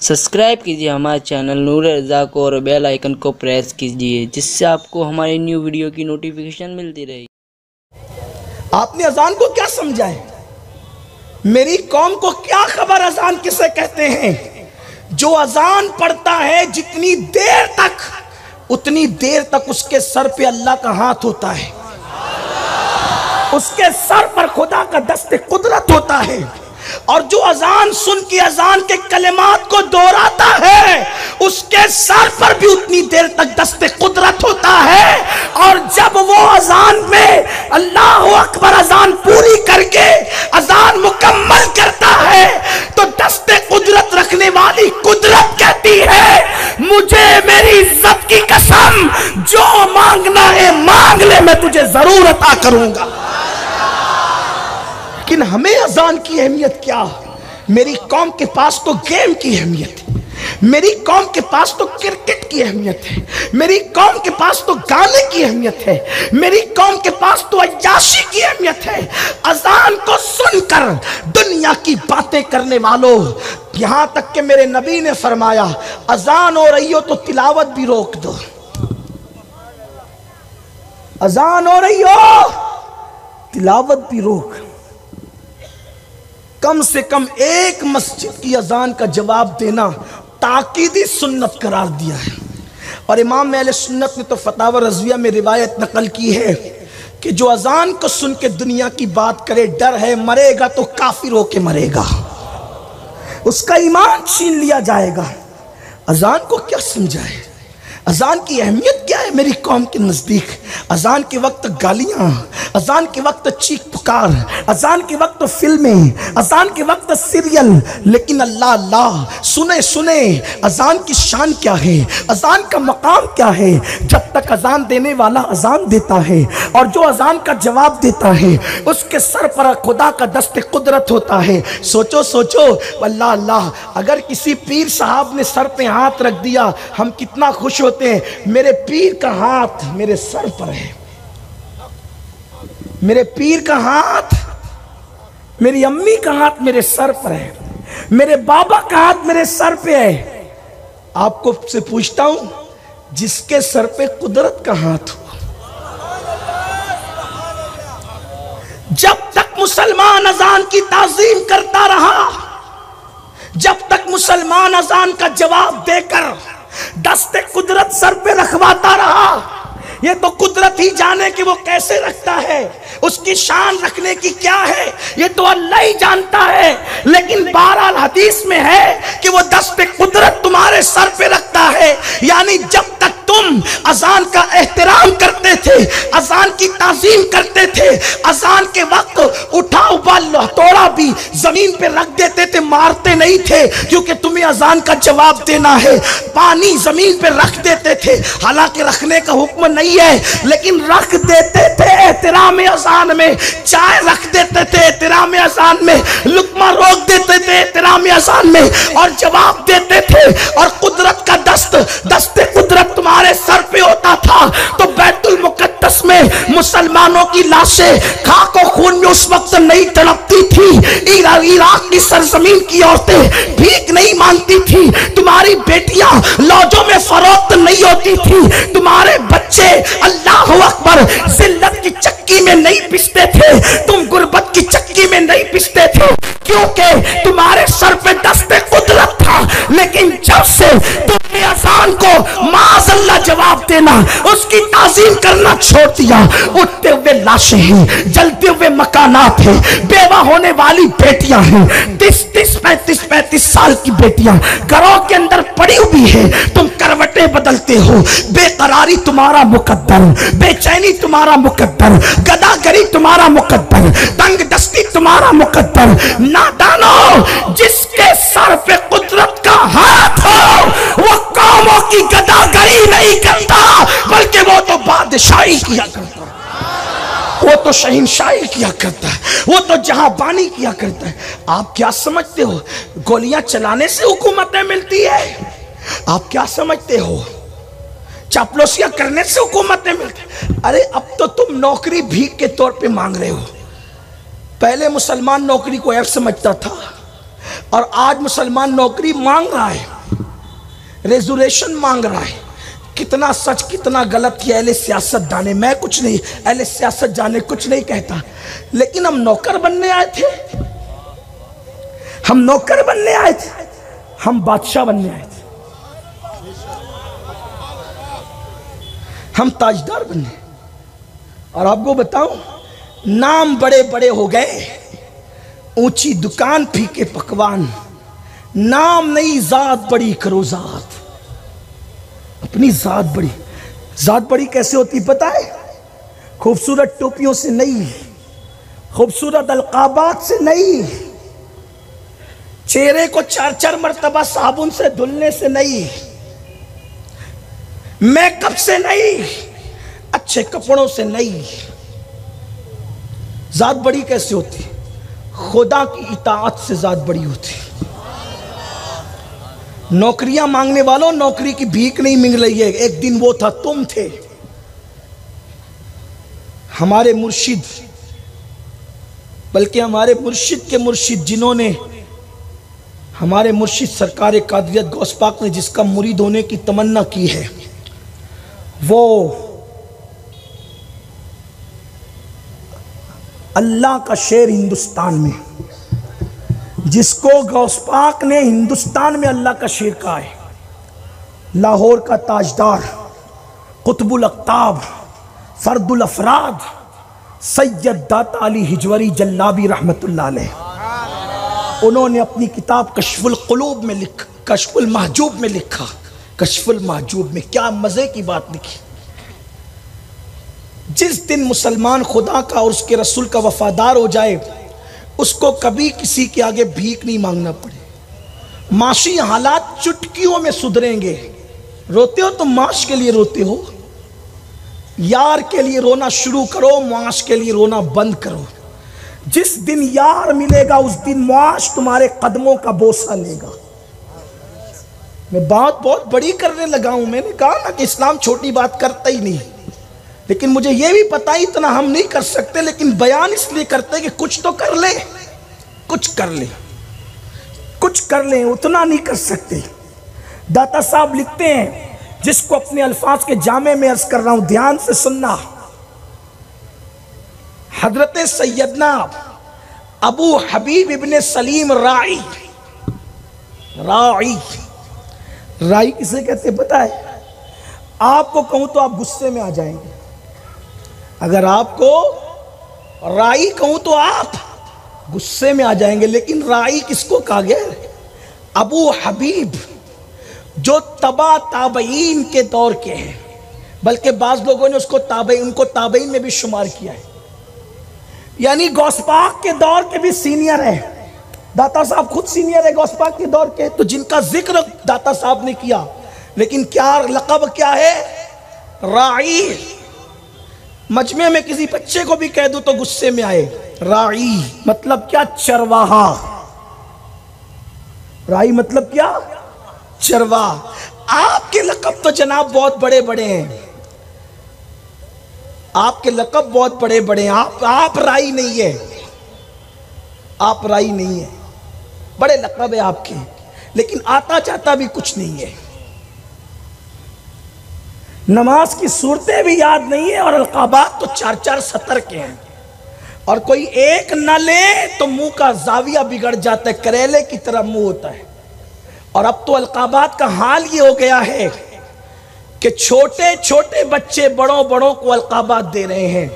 Subscribe کیجیے ہمارے channel نور رضا کو اور بیل آئیکن کو پریس کیجیے جس سے آپ کو ہماری نیو ویڈیو کی نوٹیفیکیشن ملتی رہے۔ آپ نے اذان کو کیا سمجھا ہے؟ میری قوم کو کیا خبر اذان کسے کہتے ہیں؟ جو اذان پڑھتا ہے جتنی دیر تک اتنی دیر تک اس کے سر پہ اللہ کا ہاتھ ہوتا ہے، اس کے سر پر خدا کا دست قدرت ہوتا ہے، اور جو اذان سن کے اذان کے کلمات کو دہراتا ہے اس کے سر پر بھی اتنی دیر تک دست قدرت ہوتا ہے۔ اور جب وہ اذان میں اللہ اکبر اذان پوری کر کے اذان مکمل کرتا ہے تو دست قدرت رکھنے والی قدرت کہتی ہے مجھے میری عزت کی قسم جو مانگنا ہے مانگ لے، میں تجھے ضرور عطا کروں گا۔ لیکن ہمیں اذان کی اہمیت کیا؟ میری قوم کے پاس تو گیم کی اہمیت ہے، میری قوم کے پاس تو کرکٹ کی اہمیت ہے، میری قوم کے پاس تو گانے کی اہمیت ہے، میری قوم کے پاس تو عیاشی کی اہمیت ہے۔ اذان کو سن کر دنیا کی باتیں کرنے والوں، یہاں تک کہ میرے نبی نے فرمایا اذان ہو رہی ہو تو تلاوت بھی روک دو، اذان ہو رہی ہو تلاوت بھی روک۔ کم سے کم ایک مسجد کی اذان کا جواب دینا تاکیدی سنت قرار دیا ہے، اور امام اہل سنت نے تو فتاوی رضویہ میں روایت نقل کی ہے کہ جو اذان کو سن کے دنیا کی بات کرے ڈر ہے مرے گا تو کافر ہو کے مرے گا، اس کا ایمان چھین لیا جائے گا۔ اذان کو کیا سمجھا ہے؟ اذان کی اہمیت کیا ہے میری قوم کے نزدیک؟ اذان کے وقت گالیاں، اذان کے وقت چیخ پکار، اذان کے وقت فلمیں، اذان کے وقت سیریل، لیکن اللہ اللہ سنے اذان کی شان کیا ہے، اذان کا مقام کیا ہے؟ جب تک اذان دینے والا اذان دیتا ہے اور جو اذان کا جواب دیتا ہے اس کے سر پر خدا کا دست قدرت ہوتا ہے۔ سوچو اللہ اللہ، اگر کسی پیر صاحب نے سر پہ ہاتھ رکھ دیا ہم کتنا خوش ہوتے ہیں، میرے پیر کا ہاتھ میرے سر پر ہے، میرے پیر کا ہاتھ، میری امی کا ہاتھ میرے سر پر ہے، میرے بابا کا ہاتھ میرے سر پہ ہے۔ آپ کو سے پوچھتا ہوں جس کے سر پہ قدرت کا ہاتھ ہو، جب تک مسلمان اذان کی تعظیم کرتا رہا، جب تک مسلمان اذان کا جواب دے کر دست قدرت سر پہ رکھواتا رہا، یہ تو قدرت ہی جانے کہ وہ کیسے رکھتا ہے، اس کی شان رکھنے کی کیا ہے یہ تو اللہ ہی جانتا ہے، لیکن بہرحال حدیث میں ہے کہ وہ دست قدرت تمہارے سر پہ رکھتا ہے۔ یعنی جب تک تم اذان کا احترام کرتے تھے، اذان کی تعظیم کرتے تھے، اذان کے وقت اٹھا توڑا بھی زمین پہ رکھ دیتے تھے، مارتے نہیں تھے کیونکہ تمہیں اذان کا جواب دینا ہے، پانی زمین پہ رکھ دیتے تھے، حالانکہ رکھنے کا حکم نہیں ہے لیکن رکھ دیتے تھے احترام اذان میں، چائے رکھ دیتے تھے احترام اذان میں، لقمہ روک دیتے تھے احترام اذان میں، اور جواب دیتے تھے، اور قدرت کا دست قدرت تمہارے سر پہ ہوتا تھا۔ تو بیت المقدس میں مسلمانوں کی لاشیں خاک و خون میں اس وقت نہیں تڑپتی تھی، عراق کی سرزمین کی عورتیں بھیک نہیں مانگتی تھی، تمہاری بیٹیاں لوجوں میں فروخت نہیں ہوتی تھی، تمہارے بچے اللہ اکبر ذلت کی چکی میں نہیں پستے تھے، تم غربت کی چکی میں نہیں پستے تھے کیونکہ تمہارے سر پہ دست قدرت تھا۔ لیکن جب سے تم نے اذان کو معاذ اللہ جواب دینا، اس کی تعظیم کرنا چھوڑ دیا، اٹھتے ہوئے لاشیں ہیں، جلتے ہوئے مکانات ہیں، بیوہ ہونے والی بیٹیاں ہیں، 35 سال کی بیٹیاں گھروں کے اندر پڑی ہوئی ہیں، تم کروٹیں بدلتے ہو، بے قراری تمہارا مقدر، بے چینی تمہارا مقدر، گداگری تمہارا مقدر، تنگ دستی تمہارا مقدر۔ نادانو، جس کے سر پہ قدرت کا ہاتھ ہو وہ قوموں کی گداگری نہیں کرتا بلکہ وہ تو بادشاہی کیا کرتا ہے، وہ تو شہنشاہی کیا کرتا ہے، وہ تو جہاں بانی کیا کرتا ہے۔ آپ کیا سمجھتے ہو گولیاں چلانے سے حکومتیں ملتی ہے؟ آپ کیا سمجھتے ہو چاپلوسیاں کرنے سے حکومتیں ملتی ہیں؟ ارے اب تو تم نوکری بھیک کے طور پہ مانگ رہے ہو، پہلے مسلمان نوکری کو عیب سمجھتا تھا اور آج مسلمان نوکری مانگ رہا ہے۔ ریزوریشن مانگ رہا ہے. کتنا سچ کتنا غلط کیا اہل سیاست جانے, میں کچھ نہیں, اہل سیاست جانے کچھ نہیں کہتا, لیکن ہم نوکر بننے آئے تھے, ہم نوکر بننے آئے تھے, ہم بادشاہ بننے آئے تھے, ہم تاجدار بننے. اور آپ کو بتاؤں, نام بڑے بڑے ہو گئے, اونچی دکان پھیکے پکوان, نام نہیں ذات بڑی کرو ذات, اپنی ذات بڑی. ذات بڑی کیسے ہوتی پتہ ہے؟ خوبصورت ٹوپیوں سے نہیں, خوبصورت القابات سے نہیں, چہرے کو 4 مرتبہ صابن سے دھلنے سے نہیں, میک اپ سے نہیں, اچھے کپڑوں سے نہیں. ذات بڑی کیسے ہوتی؟ خدا کی اطاعت سے ذات بڑی ہوتی. نوکریاں مانگنے والوں, نوکری کی بھیک نہیں مانگ رہی ہے, ایک دن وہ تھا تم تھے. ہمارے مرشد, بلکہ ہمارے مرشد کے مرشد, جنہوں نے ہمارے مرشد سرکار قادریت غوث پاک نے جس کا مرید ہونے کی تمنا کی ہے, وہ اللہ کا شعر ہندوستان میں, جس کو غوث پاک نے ہندوستان میں اللہ کا شعر کہا ہے, لاہور کا تاجدار, قطب الاقطاب, فرد الافراد, سید داتا علی ہجوری جلابی رحمت اللہ علیہ, انہوں نے اپنی کتاب کشف القلوب میں کشف المحجوب میں لکھا. کشف المحجوب میں کیا مزے کی بات لکھی. جس دن مسلمان خدا کا اور اس کے رسول کا وفادار ہو جائے, اس کو کبھی کسی کے آگے بھیک نہیں مانگنا پڑے. معاشی حالات چٹکیوں میں سدھریں گے. روتے ہو تو معاش کے لیے روتے ہو, یار کے لیے رونا شروع کرو, معاش کے لیے رونا بند کرو. جس دن یار ملے گا اس دن معاش تمہارے قدموں کا بوسہ لے گا. میں بات بہت بڑی کرنے لگا ہوں. میں نے کہا نا کہ اسلام چھوٹی بات کرتا ہی نہیں, لیکن مجھے یہ بھی پتا ہی اتنا ہم نہیں کر سکتے, لیکن بیان اس لیے کرتے کہ کچھ تو کر لیں, کچھ کر لیں, کچھ کر لیں, اتنا نہیں کر سکتے. داتا صاحب لکھتے ہیں, جس کو اپنے الفاظ کے جامع میں عرض کر رہا ہوں, دھیان سے سننا. حضرت سیدنا ابو حبیب ابن سلیم رائی, رائی کسے کہتے پتہ ہے؟ آپ کو کہوں تو آپ غصے میں آ جائیں گے. اگر آپ کو رائی کہوں تو آپ غصے میں آ جائیں گے, لیکن رائی کس کو کہا گیا؟ ابو حبیب, جو تبا تابعین کے دور کے ہیں, بلکہ بعض لوگوں نے ان کو تابعین میں بھی شمار کیا ہے, یعنی غوث پاک کے دور کے بھی سینئر ہیں. داتا صاحب خود سینئر ہے غوث پاک کے دور کے, تو جن کا ذکر داتا صاحب نے کیا, لیکن کیا لقب کیا ہے؟ راعی. مجمع میں کسی بچے کو بھی کہہ دو تو غصے میں آئے. راعی مطلب کیا؟ چرواہا. راعی مطلب کیا؟ چرواہا. آپ کے لقب تو جناب بہت بڑے بڑے ہیں, آپ کے لقب بہت بڑے بڑے ہیں. آپ رائی نہیں ہے, آپ رائی نہیں ہے, بڑے لقب ہے آپ کے, لیکن آتا چاہتا بھی کچھ نہیں ہے. نماز کی صورتیں بھی یاد نہیں ہے, اور القابات تو 4 سطر کے ہیں, اور کوئی ایک نہ لے تو منہ کا زاویہ بگڑ جاتا ہے, کریلے کی طرح منہ ہوتا ہے. اور اب تو القابات کا حال یہ ہو گیا ہے کہ چھوٹے چھوٹے بچے بڑوں کو القابات دے رہے ہیں.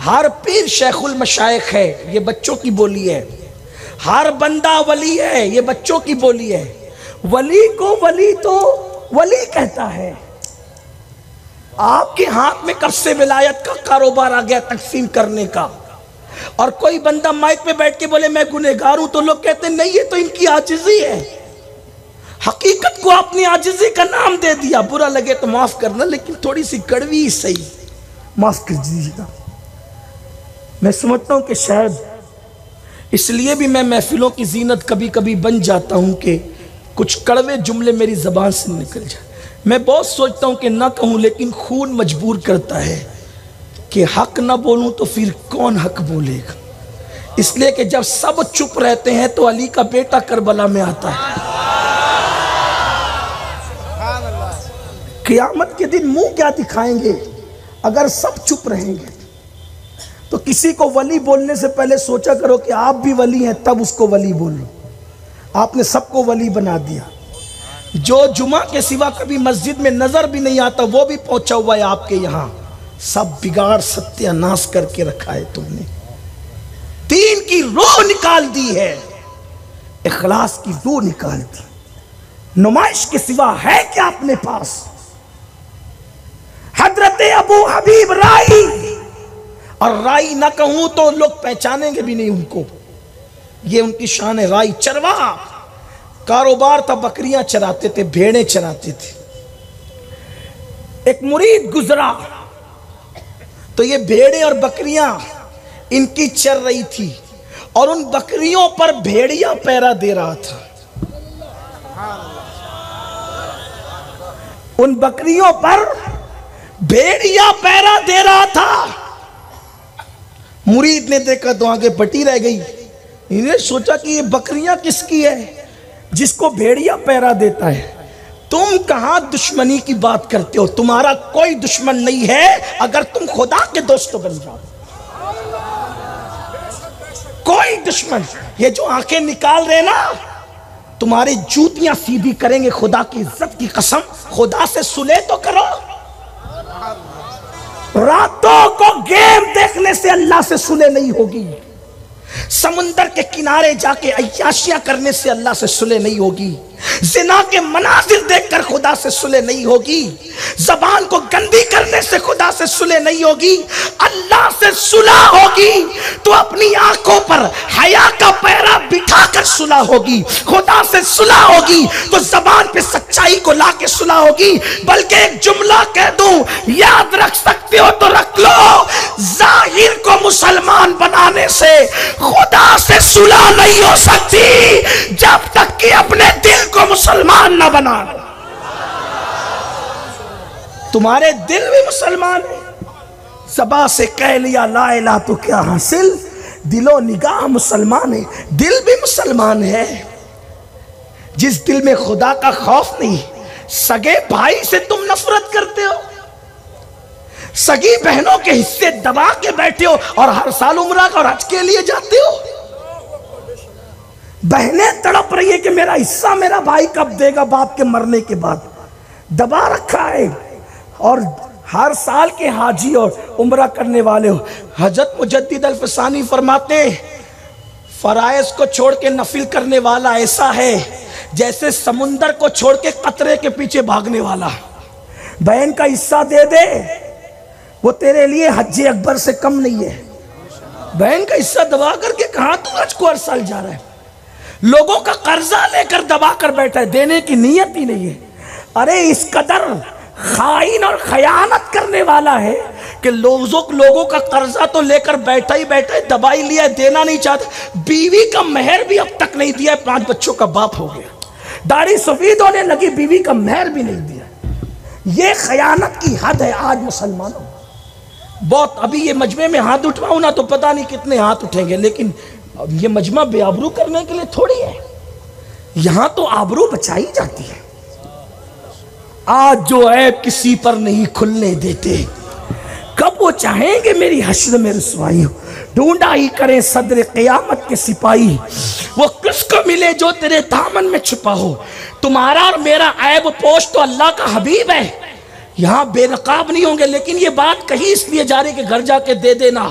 ہر پیر شیخ المشائخ ہے, یہ بچوں کی بولی ہے. ہر بندہ ولی ہے, یہ بچوں کی بولی ہے. ولی کو ولی تو ولی کہتا ہے. آپ کے ہاتھ میں کب سے ولایت کا کاروبار آ گیا تقسیم کرنے کا؟ اور کوئی بندہ مائک پہ بیٹھ کے بولے میں گنہگار ہوں, تو لوگ کہتے ہیں نہیں یہ تو ان کی عاجزی ہے. حقیقت کو آپ نے عاجزی کا نام دے دیا. برا لگے تو معاف کرنا, لیکن تھوڑی سی کڑوی ہی صحیح, معاف کر دیجیے گا. میں سمجھتا ہوں کہ شاید اس لیے بھی میں محفلوں کی زینت کبھی کبھی بن جاتا ہوں کہ کچھ کڑوے جملے میری زبان سے نکل جائیں. میں بہت سوچتا ہوں کہ نہ کہوں, لیکن خون مجبور کرتا ہے کہ حق نہ بولوں تو پھر کون حق بولے گا. اس لیے کہ جب سب چپ رہتے ہیں تو علی کا بیٹا کربلا میں آتا ہے. قیامت کے دن منہ کیا دکھائیں گے اگر سب چپ رہیں گے؟ تو کسی کو ولی بولنے سے پہلے سوچا کرو کہ آپ بھی ولی ہیں، تب اس کو ولی بولو۔ آپ نے سب کو ولی بنا دیا۔ جو جمعہ کے سوا کبھی مسجد میں نظر بھی نہیں آتا وہ بھی پہنچا ہوا ہے آپ کے یہاں۔ سب بگاڑ ستیہ ناش کر کے رکھا ہے تم نے۔ دین کی روح نکال دی ہے، اخلاص کی روح نکال دی۔ نمائش کے سوا ہے کیا اپنے پاس؟ حضرت ابو حبیب رائی، اور رائی نہ کہوں تو لوگ پہچانیں گے بھی نہیں ان کو، یہ ان کی شان ہے۔ رائی چرواہ، کاروبار تھا، بکریاں چراتے تھے، بھیڑیں چراتے تھے۔ ایک مرید گزرا تو یہ بھیڑیں اور بکریاں ان کی چر رہی تھی، اور ان بکریوں پر بھیڑیا پہرا دے رہا تھا۔ ان بکریوں پر بھیڑیا پہرا دے رہا تھا۔ مرید نے دیکھا تو آگے بٹی رہ گئی۔ انہیں سوچا کہ یہ بکریاں کس کی ہے جس کو بھیڑیا پہرا دیتا ہے؟ تم کہاں دشمنی کی بات کرتے ہو؟ تمہارا کوئی دشمن نہیں ہے اگر تم خدا کے دوست بن جاؤ۔ کوئی دشمن، یہ جو آنکھیں نکال رہے نا تمہاری جوتیاں سیدھی کریں گے، خدا کی عزت کی قسم۔ خدا سے صلح تو کرو۔ راتوں کو گیم دیکھنے سے اللہ سے صلح نہیں ہوگی، سمندر کے کنارے جا کے عیاشیاں کرنے سے اللہ سے صلح نہیں ہوگی، زنا کے مناظر دیکھ کر خدا سے صلح نہیں ہوگی، زبان کو گندی کرنے سے خدا سے صلح نہیں ہوگی۔ اللہ سے صلح ہوگی تو اپنی آنکھوں پر حیا کا پہرا بٹھا کر صلح ہوگی۔ خدا سے صلح ہوگی تو زبان پہ سچائی کو لا کے صلح ہوگی۔ بلکہ ایک جملہ کہہ دوں، یاد رکھ سکتے ہو تو رکھ لو، ظاہر کو مسلمان بنانے سے خدا سے صلح نہیں ہو سکتی جب تک کہ اپنے دل کو مسلمان نہ بنا۔ تمہارے دل بھی مسلمان ہے، زبان سے کہہ لیا لا الہ تو کیا حاصل، دل و نگاہ مسلمان ہے، دل بھی مسلمان ہے۔ جس دل میں خدا کا خوف نہیں، سگے بھائی سے تم نفرت کرتے ہو، سگی بہنوں کے حصے دبا کے بیٹھے ہو، اور ہر سال عمرہ اور حج کے لیے جاتے ہو۔ بہنیں تڑپ رہی ہے کہ میرا حصہ میرا بھائی کب دے گا باپ کے مرنے کے بعد، دبا رکھا ہے۔ اور ہر سال کے حاجی اور عمرہ کرنے والے ہو۔ حضرت مجدد الفسانی فرماتے ہیں فرائض کو چھوڑ کے نفل کرنے والا ایسا ہے جیسے سمندر کو چھوڑ کے قطرے کے پیچھے بھاگنے والا۔ بہن کا حصہ دے دے، وہ تیرے لیے حج اکبر سے کم نہیں ہے۔ بہن کا حصہ دبا کر کے کہاں تو حج کو ہر سال جا رہا ہے؟ لوگوں کا قرضہ لے کر دبا کر بیٹھا ہے، دینے کی نیت ہی نہیں ہے۔ ارے اس قدر خائن اور خیانت کرنے والا ہے کہ لوگوں کا قرضہ تو لے کر بیٹھا ہی بیٹھا ہے، دبا ہی لیا ہے، دینا نہیں چاہتا۔ بیوی کا مہر بھی اب تک نہیں دیا ہے، 5 بچوں کا باپ ہو گیا، داڑھی سفید ہونے لگی، بیوی کا مہر بھی نہیں دیا۔ یہ خیانت کی حد ہے آج مسلمانوں۔ بہت ابھی یہ مجمع میں ہاتھ اٹھواؤں نا تو پتہ نہیں کتنے ہاتھ اٹھیں گے، لیکن یہ مجمع بے آبرو کرنے کے لیے تھوڑی ہے، یہاں تو آبرو بچائی جاتی ہے۔ آج جو عیب کسی پر نہیں کھلنے دیتے، کب وہ چاہیں گے میری حشر میں رسوائی ہو؟ ڈھونڈا ہی کریں صدر قیامت کے سپاہی، وہ کس کو ملے جو تیرے دامن میں چھپا ہو۔ تمہارا اور میرا عیب پوش تو اللہ کا حبیب ہے، یہاں بے نقاب نہیں ہوں گے۔ لیکن یہ بات کہیں اس لیے جا رہی کہ گھر جا کے دے دینا،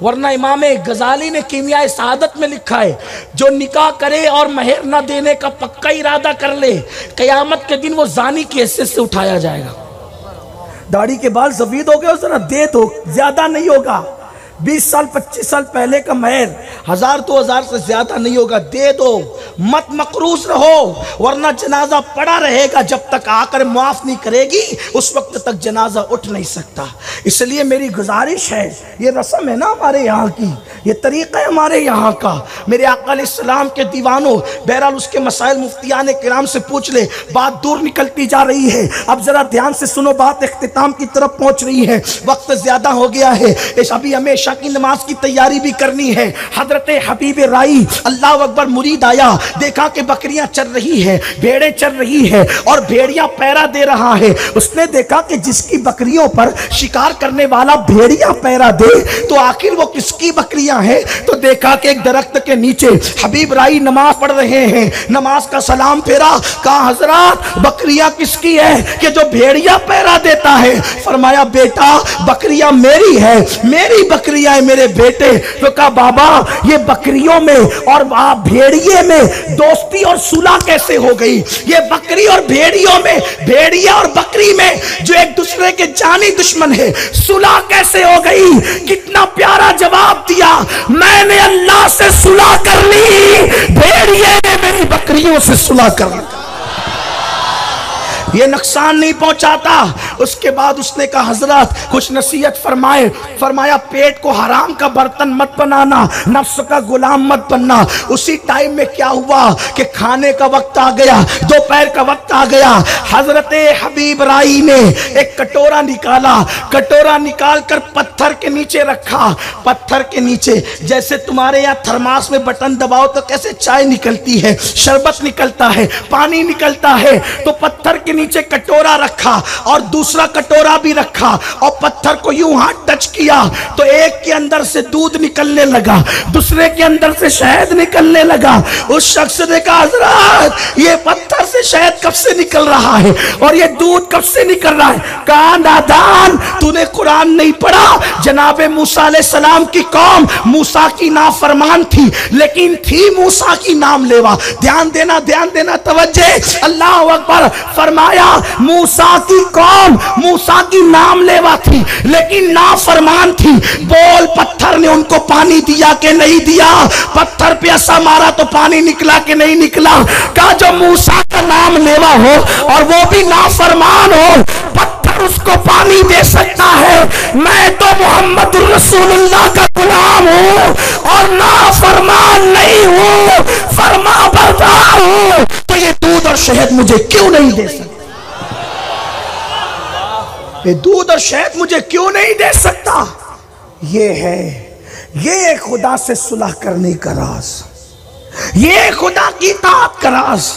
ورنہ امام غزالی نے کیمیاء سعادت میں لکھا ہے جو نکاح کرے اور مہر نہ دینے کا پکا ارادہ کر لے، قیامت کے دن وہ زانی کی حیثیت سے اٹھایا جائے گا۔ داڑھی کے بال سفید ہو گئے، ذرا دے دو، زیادہ نہیں ہوگا، 20 سال 25 سال پہلے کا مہر 1000 2000 سے زیادہ نہیں ہوگا، دے دو، مت مقروض رہو، ورنہ جنازہ پڑا رہے گا جب تک آ کر معاف نہیں کرے گی، اس وقت تک جنازہ اٹھ نہیں سکتا۔ اس لیے میری گزارش ہے، یہ رسم ہے نا ہمارے یہاں کی، یہ طریقہ ہے ہمارے یہاں کا، میرے آقا علیہ السلام کے دیوانوں، بہرحال اس کے مسائل مفتیان کرام سے پوچھ لے، بات دور نکلتی جا رہی ہے۔ اب ذرا دھیان سے سنو، بات اختتام کی طرف پہنچ رہی ہے، وقت زیادہ ہو گیا ہے، ابھی ہمیں عشاء کی نماز کی تیاری بھی کرنی ہے۔ حضرت حبیب رائی اللہ اکبر مرید آیا، دیکھا کہ بکریاں چر رہی ہے، بھیڑیں چر رہی ہے اور بھیڑیاں پیرا دے رہا ہے۔ اس نے دیکھا کہ جس کی بکریوں پر شکار کرنے والا بھیڑیاں پیرا دے تو آخر وہ کس کی بکریاں ہیں؟ تو دیکھا کہ ایک درخت کے نیچے حبیب رائی نماز پڑھ رہے ہیں، نماز کا سلام پھیرا، کہا حضرات بکریاں کس کی ہے کہ جو بھیڑیاں پیرا دیتا ہے؟ فرمایا بیٹا بکریاں میری ہے، میری بکریاں ہیں میرے بیٹے۔ تو کہا بابا یہ بکریوں میں اور بھیڑیے میں دوستی اور صلح کیسے ہو گئی؟ یہ بکری اور بھیڑیوں میں، بھیڑیا اور بکری میں جو ایک دوسرے کے جانی دشمن ہے، صلح کیسے ہو گئی؟ کتنا پیارا جواب دیا، میں نے اللہ سے صلح کر لی، بھیڑیے نے میری بکریوں سے صلح کر لی۔ یہ نقصان نہیں پہنچاتا۔ اس کے بعد اس نے کہا حضرات کچھ نصیحت فرمائے۔ فرمایا پیٹ کو حرام کا برتن مت بنانا، نفس کا غلام مت بننا۔ اسی ٹائم میں کیا ہوا کہ کھانے کا وقت آ گیا، دوپہر کا وقت آ گیا۔ حضرت حبیب رائی نے ایک کٹورا نکالا، کٹورا نکال کر پتھر کے نیچے رکھا۔ پتھر کے نیچے جیسے تمہارے یہاں تھرماس میں بٹن دباؤ تو کیسے چائے نکلتی ہے، شربت نکلتا ہے، پانی نکلتا ہے، تو پتھر کے نیچے کٹورا رکھا اور دوسرا کٹورا بھی رکھا اور پتھر کو یوں ہاتھ ٹچ کیا تو ایک کے اندر سے دودھ نکلنے لگا، دوسرے کے اندر سے شہد نکلنے لگا۔ اس شخص نے کہا حضرات یہ پتھر سے شہد کب سے نکل رہا ہے اور یہ دودھ کب سے نکل رہا ہے؟ کہا نادان تو نے قرآن نہیں پڑھا، جناب موسیٰ علیہ السلام کی قوم موسیٰ کی نافرمان تھی لیکن تھی موسیٰ کی نام لیوا۔ دھیان دینا، دھیان دینا، توجہ، اللہ اکبر۔ فرمایا موسیٰ کی قوم موسیٰ کی نام لیوا تھی لیکن نافرمان تھی۔ بول پتھر نے ان کو پانی دیا کہ نہیں دیا؟ پتھر پہ ایسا مارا تو پانی نکلا کہ نہیں نکلا؟ کہا جو موسیٰ کا نام لیوا ہو اور وہ بھی نافرمان ہو پتھر اس کو پانی دے سکتا ہے، میں تو محمد رسول اللہ کا غلام ہوں اور نافرمان نہیں ہوں، فرما بردار ہوں، تو یہ دودھ اور شہد مجھے کیوں نہیں دے سکتا؟ یہ دودھ اور شہد مجھے کیوں نہیں دے سکتا؟ یہ خدا سے صلح کرنے کا راز، یہ خدا کی اطاعت کا راز۔